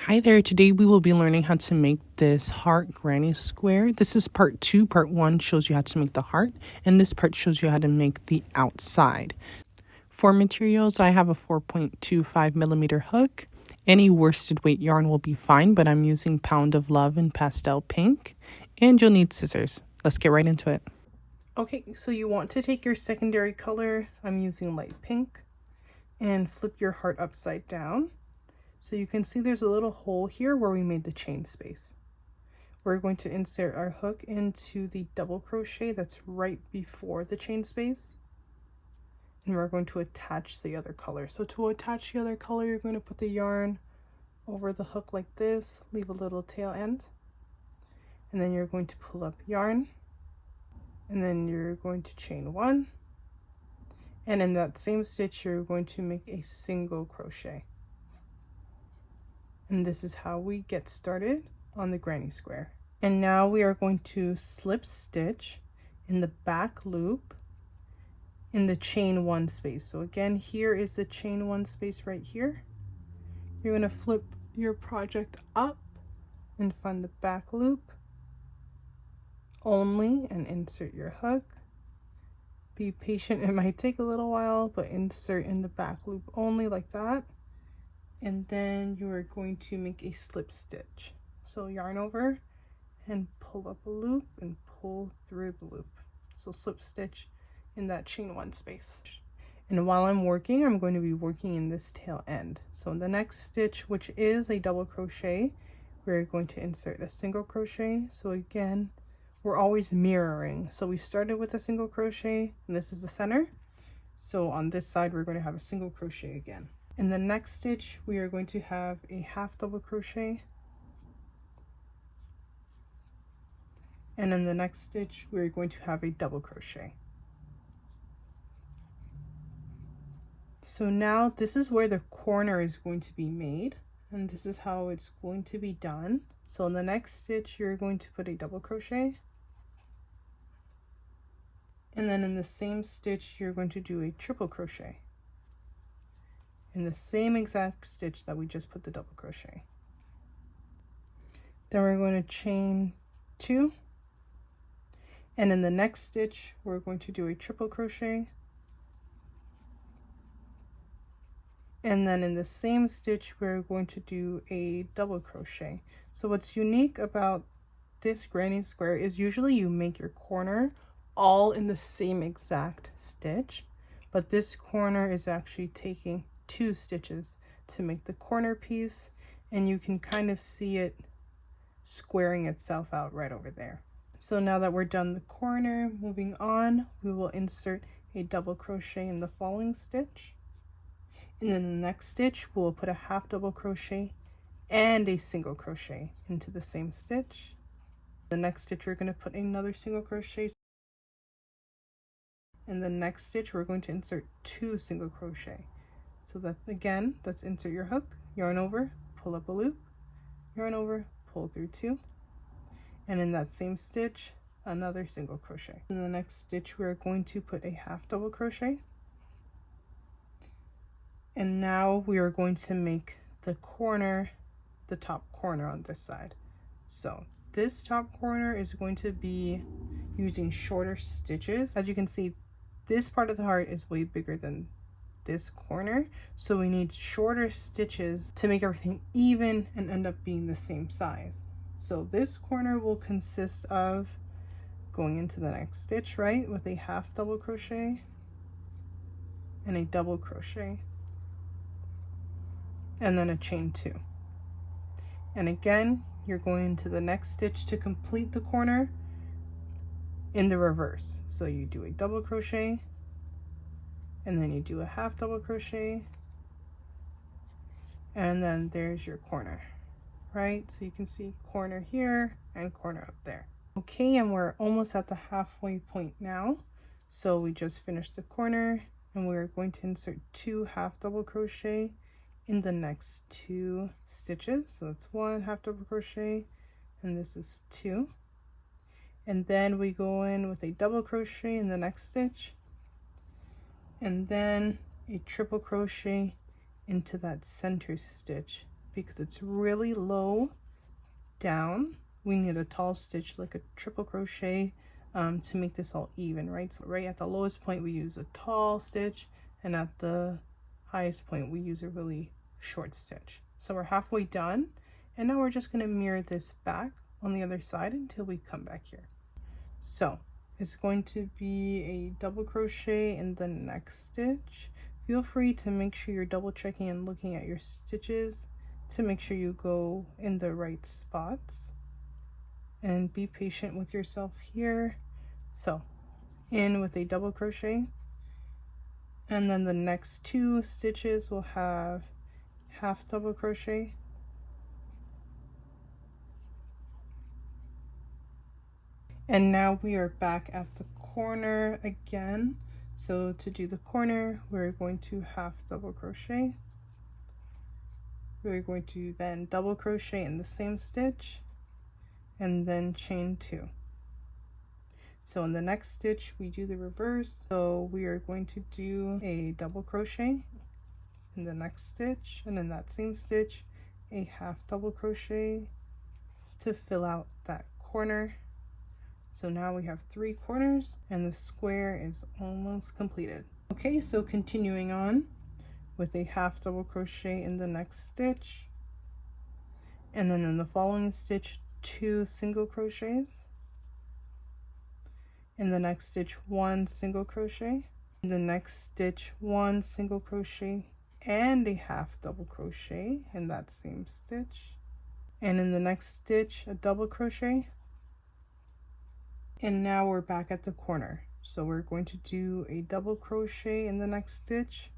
Hi there, today we will be learning how to make this heart granny square. This is part 2. Part 1 shows you how to make the heart, and this part shows you how to make the outside. For materials, I have a 4.25 millimeter hook. Any worsted weight yarn will be fine, but I'm using Pound of Love in pastel pink. And you'll need scissors. Let's get right into it. Okay, so you want to take your secondary color, I'm using light pink, and flip your heart upside down. So you can see there's a little hole here where we made the chain space. We're going to insert our hook into the double crochet that's right before the chain space. And we're going to attach the other color. So to attach the other color, you're going to put the yarn over the hook like this, leave a little tail end. And then you're going to pull up yarn. And then you're going to chain 1. And in that same stitch, you're going to make a single crochet. And this is how we get started on the granny square. And now we are going to slip stitch in the back loop in the chain 1 space. So again, here is the chain 1 space right here. You're going to flip your project up and find the back loop only and insert your hook. Be patient, it might take a little while, but insert in the back loop only like that. And then you are going to make a slip stitch. So yarn over and pull up a loop and pull through the loop. So slip stitch in that chain 1 space. And while I'm working, I'm going to be working in this tail end. So in the next stitch, which is a double crochet, we're going to insert a single crochet. So again, we're always mirroring. So we started with a single crochet and this is the center. So on this side, we're going to have a single crochet again. In the next stitch, we are going to have a half double crochet. And in the next stitch, we're going to have a double crochet. So now this is where the corner is going to be made, and this is how it's going to be done. So in the next stitch, you're going to put a double crochet. And then in the same stitch, you're going to do a triple crochet in the same exact stitch that we just put the double crochet. Then we're going to chain 2, and in the next stitch we're going to do a triple crochet, and then in the same stitch we're going to do a double crochet. So what's unique about this granny square is usually you make your corner all in the same exact stitch, but this corner is actually taking 2 stitches to make the corner piece, and you can kind of see it squaring itself out right over there. So now that we're done the corner, moving on, we will insert a double crochet in the following stitch, and then the next stitch we'll put a half double crochet and a single crochet into the same stitch. The next stitch we're going to put another single crochet. In the next stitch we're going to insert 2 single crochet. So that again, let's insert your hook, yarn over, pull up a loop, yarn over, pull through 2, and in that same stitch, another single crochet. In the next stitch, we're going to put a half double crochet. And now we are going to make the corner, the top corner on this side. So this top corner is going to be using shorter stitches. As you can see, this part of the heart is way bigger than this corner, so we need shorter stitches to make everything even and end up being the same size. So this corner will consist of going into the next stitch, right, with a half double crochet and a double crochet, and then a chain 2. And again, you're going into the next stitch to complete the corner in the reverse. So you do a double crochet, and then you do a half double crochet, and then there's your corner, right? So you can see corner here and corner up there. Okay, and we're almost at the halfway point now. So we just finished the corner, and we're going to insert 2 half double crochet in the next 2 stitches. So that's 1 half double crochet, and this is 2. And then we go in with a double crochet in the next stitch, and then a triple crochet into that center stitch because it's really low down. We need a tall stitch, like a triple crochet, to make this all even, right? So right at the lowest point we use a tall stitch, and at the highest point we use a really short stitch. So we're halfway done, and now we're just going to mirror this back on the other side until we come back here. So it's going to be a double crochet in the next stitch. Feel free to make sure you're double checking and looking at your stitches to make sure you go in the right spots, and be patient with yourself here. So in with a double crochet, and then the next 2 stitches will have half double crochet, and now we are back at the corner again. So to do the corner, we're going to half double crochet, we're going to then double crochet in the same stitch, and then chain 2. So in the next stitch we do the reverse, so we are going to do a double crochet in the next stitch, and in that same stitch a half double crochet to fill out that corner. So now we have 3 corners and the square is almost completed. Okay, so continuing on with a half double crochet in the next stitch, and then in the following stitch 2 single crochets, in the next stitch 1 single crochet, in the next stitch 1 single crochet and a half double crochet in that same stitch, and in the next stitch a double crochet. And now we're back at the corner, so we're going to do a double crochet in the next stitch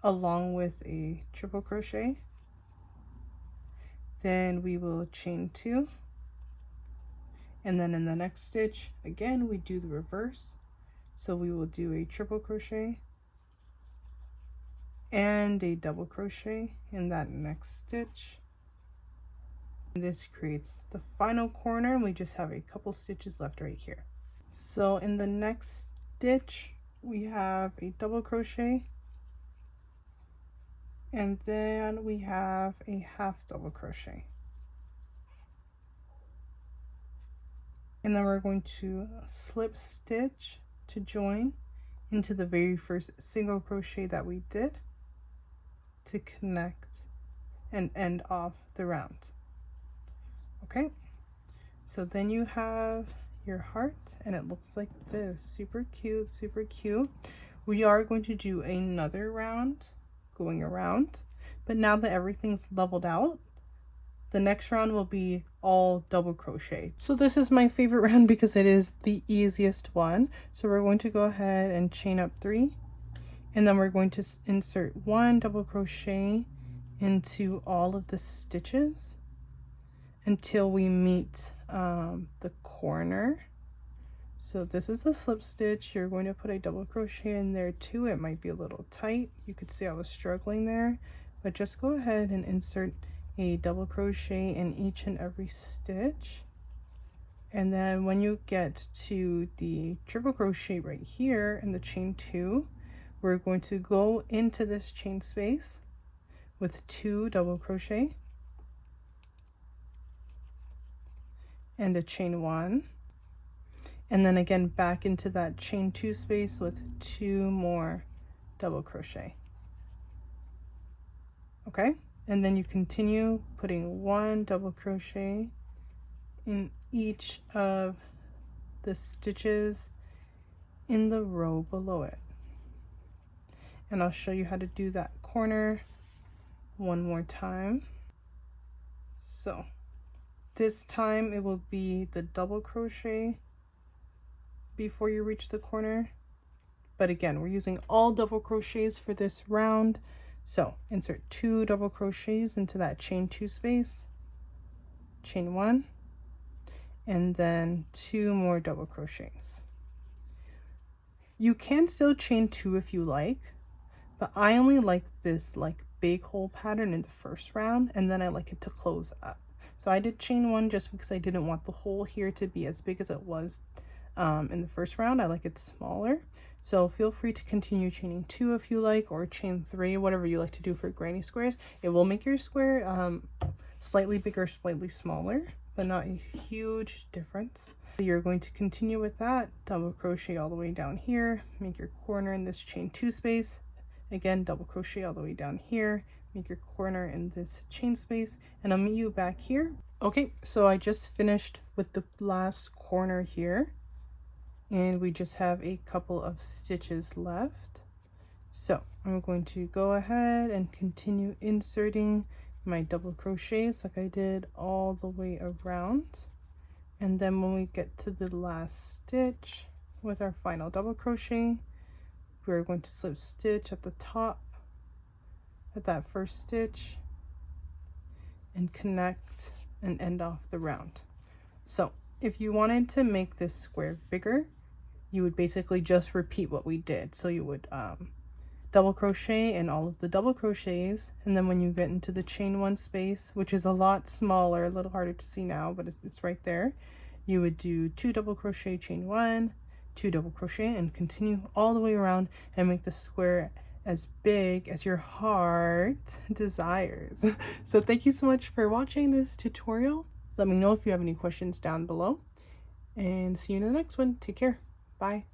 along with a triple crochet, then we will chain 2, and then in the next stitch again we do the reverse, so we will do a triple crochet and a double crochet in that next stitch. This creates the final corner, and we just have a couple stitches left right here. So in the next stitch we have a double crochet, and then we have a half double crochet, and then we're going to slip stitch to join into the very first single crochet that we did to connect and end off the round. Okay, so then you have your heart, and it looks like this. Super cute, super cute. We are going to do another round going around, but now that everything's leveled out, the next round will be all double crochet. So this is my favorite round because it is the easiest one. So we're going to go ahead and chain up 3, and then we're going to insert 1 double crochet into all of the stitches until we meet the corner. So this is the slip stitch. You're going to put a double crochet in there too. It might be a little tight. You could see I was struggling there, but just go ahead and insert a double crochet in each and every stitch. And then when you get to the triple crochet right here in the chain 2, we're going to go into this chain space with 2 double crochet and a chain 1, and then again back into that chain 2 space with 2 more double crochet. Okay, and then you continue putting 1 double crochet in each of the stitches in the row below it. And I'll show you how to do that corner one more time. So this time it will be the double crochet before you reach the corner, but again we're using all double crochets for this round. So insert 2 double crochets into that chain 2 space, chain 1, and then 2 more double crochets. You can still chain 2 if you like, but I only like this like big hole pattern in the first round, and then I like it to close up. So I did chain 1 just because I didn't want the hole here to be as big as it was in the first round. I like it smaller. So feel free to continue chaining 2 if you like, or chain 3, whatever you like to do for granny squares. It will make your square slightly bigger, slightly smaller, but not a huge difference. You're going to continue with that, double crochet all the way down here, make your corner in this chain 2 space. Again, double crochet all the way down here, make your corner in this chain space, and I'll meet you back here. Okay, so I just finished with the last corner here, and we just have a couple of stitches left. So I'm going to go ahead and continue inserting my double crochets like I did all the way around. And then when we get to the last stitch with our final double crochet, we're going to slip stitch at the top at that first stitch and connect and end off the round. So if you wanted to make this square bigger, you would basically just repeat what we did. So you would double crochet in all of the double crochets, and then when you get into the chain 1 space, which is a lot smaller, a little harder to see now, but it's right there, you would do 2 double crochet, chain 1, 2 double crochet, and continue all the way around and make the square as big as your heart desires. So thank you so much for watching this tutorial. Let me know if you have any questions down below, and see you in the next one. Take care. Bye.